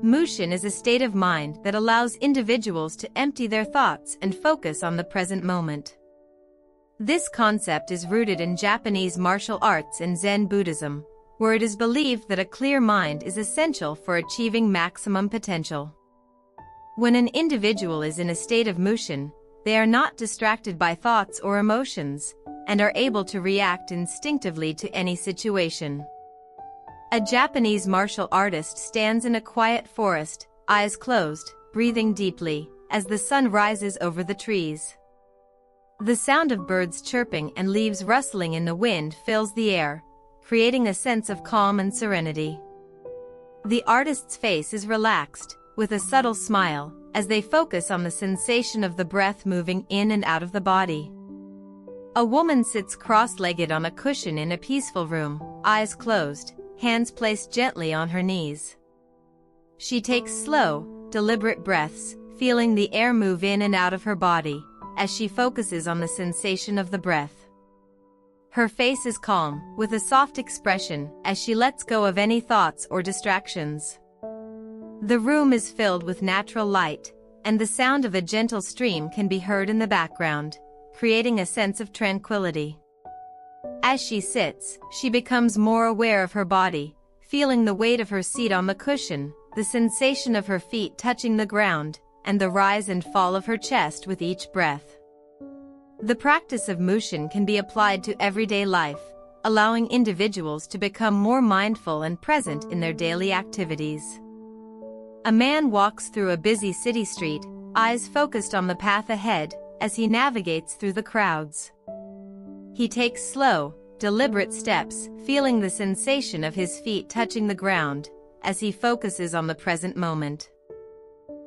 Mushin is a state of mind that allows individuals to empty their thoughts and focus on the present moment. This concept is rooted in Japanese martial arts and Zen Buddhism, where it is believed that a clear mind is essential for achieving maximum potential. When an individual is in a state of Mushin, they are not distracted by thoughts or emotions, and are able to react instinctively to any situation. A Japanese martial artist stands in a quiet forest, eyes closed, breathing deeply, as the sun rises over the trees. The sound of birds chirping and leaves rustling in the wind fills the air, creating a sense of calm and serenity. The artist's face is relaxed, with a subtle smile, as they focus on the sensation of the breath moving in and out of the body. A woman sits cross-legged on a cushion in a peaceful room, eyes closed, hands placed gently on her knees. She takes slow, deliberate breaths, feeling the air move in and out of her body, as she focuses on the sensation of the breath. Her face is calm, with a soft expression, as she lets go of any thoughts or distractions. The room is filled with natural light, and the sound of a gentle stream can be heard in the background, creating a sense of tranquility. As she sits, she becomes more aware of her body, feeling the weight of her seat on the cushion, the sensation of her feet touching the ground, and the rise and fall of her chest with each breath. The practice of Mushin can be applied to everyday life, allowing individuals to become more mindful and present in their daily activities. A man walks through a busy city street, eyes focused on the path ahead, as he navigates through the crowds. He takes slow, deliberate steps, feeling the sensation of his feet touching the ground, as he focuses on the present moment.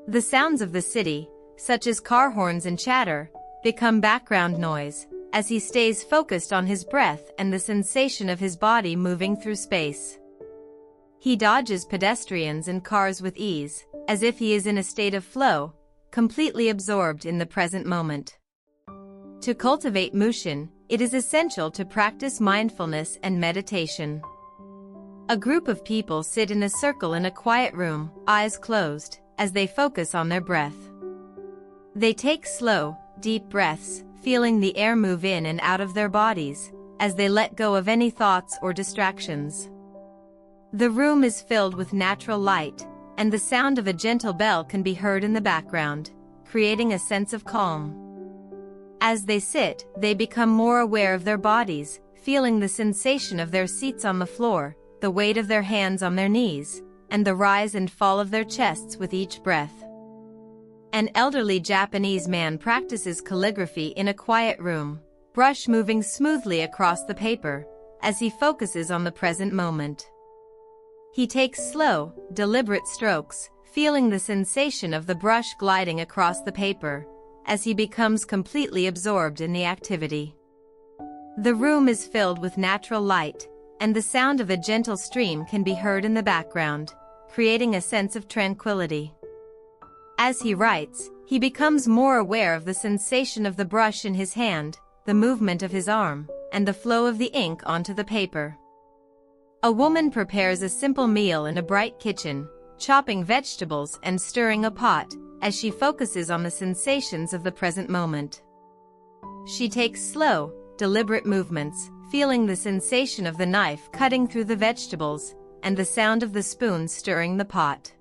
The sounds of the city, such as car horns and chatter, become background noise, as he stays focused on his breath and the sensation of his body moving through space. He dodges pedestrians and cars with ease, as if he is in a state of flow, completely absorbed in the present moment. To cultivate Mushin, it is essential to practice mindfulness and meditation. A group of people sit in a circle in a quiet room, eyes closed, as they focus on their breath. They take slow, deep breaths, feeling the air move in and out of their bodies, as they let go of any thoughts or distractions. The room is filled with natural light, and the sound of a gentle bell can be heard in the background, creating a sense of calm. As they sit, they become more aware of their bodies, feeling the sensation of their seats on the floor, the weight of their hands on their knees, and the rise and fall of their chests with each breath. An elderly Japanese man practices calligraphy in a quiet room, brush moving smoothly across the paper, as he focuses on the present moment. He takes slow, deliberate strokes, feeling the sensation of the brush gliding across the paper, as he becomes completely absorbed in the activity. The room is filled with natural light, and the sound of a gentle stream can be heard in the background, creating a sense of tranquility. As he writes, he becomes more aware of the sensation of the brush in his hand, the movement of his arm, and the flow of the ink onto the paper. A woman prepares a simple meal in a bright kitchen, chopping vegetables and stirring a pot, as she focuses on the sensations of the present moment. She takes slow, deliberate movements, feeling the sensation of the knife cutting through the vegetables, and the sound of the spoon stirring the pot.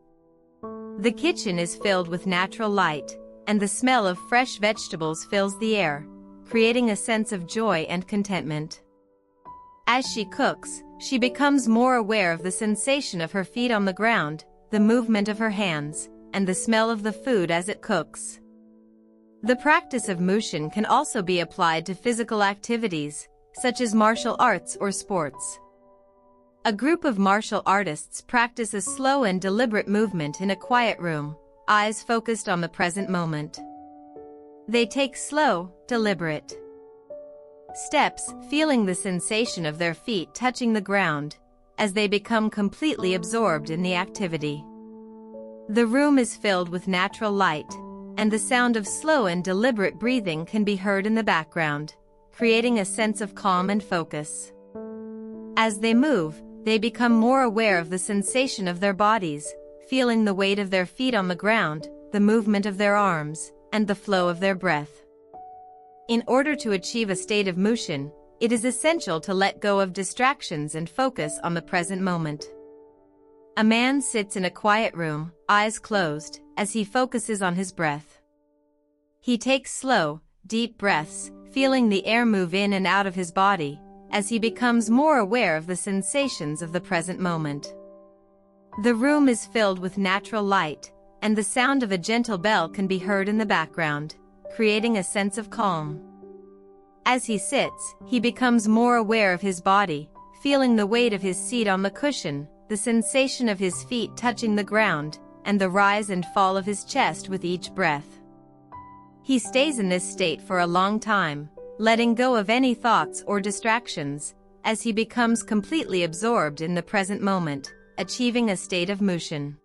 The kitchen is filled with natural light, and the smell of fresh vegetables fills the air, creating a sense of joy and contentment. As she cooks, she becomes more aware of the sensation of her feet on the ground, the movement of her hands, and the smell of the food as it cooks. The practice of Mushin can also be applied to physical activities, such as martial arts or sports. A group of martial artists practice a slow and deliberate movement in a quiet room, eyes focused on the present moment. They take slow, deliberate steps, feeling the sensation of their feet touching the ground, as they become completely absorbed in the activity. The room is filled with natural light, and the sound of slow and deliberate breathing can be heard in the background, creating a sense of calm and focus. As they move, they become more aware of the sensation of their bodies, feeling the weight of their feet on the ground, the movement of their arms, and the flow of their breath. In order to achieve a state of Mushin, it is essential to let go of distractions and focus on the present moment. A man sits in a quiet room, eyes closed, as he focuses on his breath. He takes slow, deep breaths, feeling the air move in and out of his body, as he becomes more aware of the sensations of the present moment. The room is filled with natural light, and the sound of a gentle bell can be heard in the background, creating a sense of calm. As he sits, he becomes more aware of his body, feeling the weight of his seat on the cushion, the sensation of his feet touching the ground, and the rise and fall of his chest with each breath. He stays in this state for a long time, letting go of any thoughts or distractions, as he becomes completely absorbed in the present moment, achieving a state of Mushin.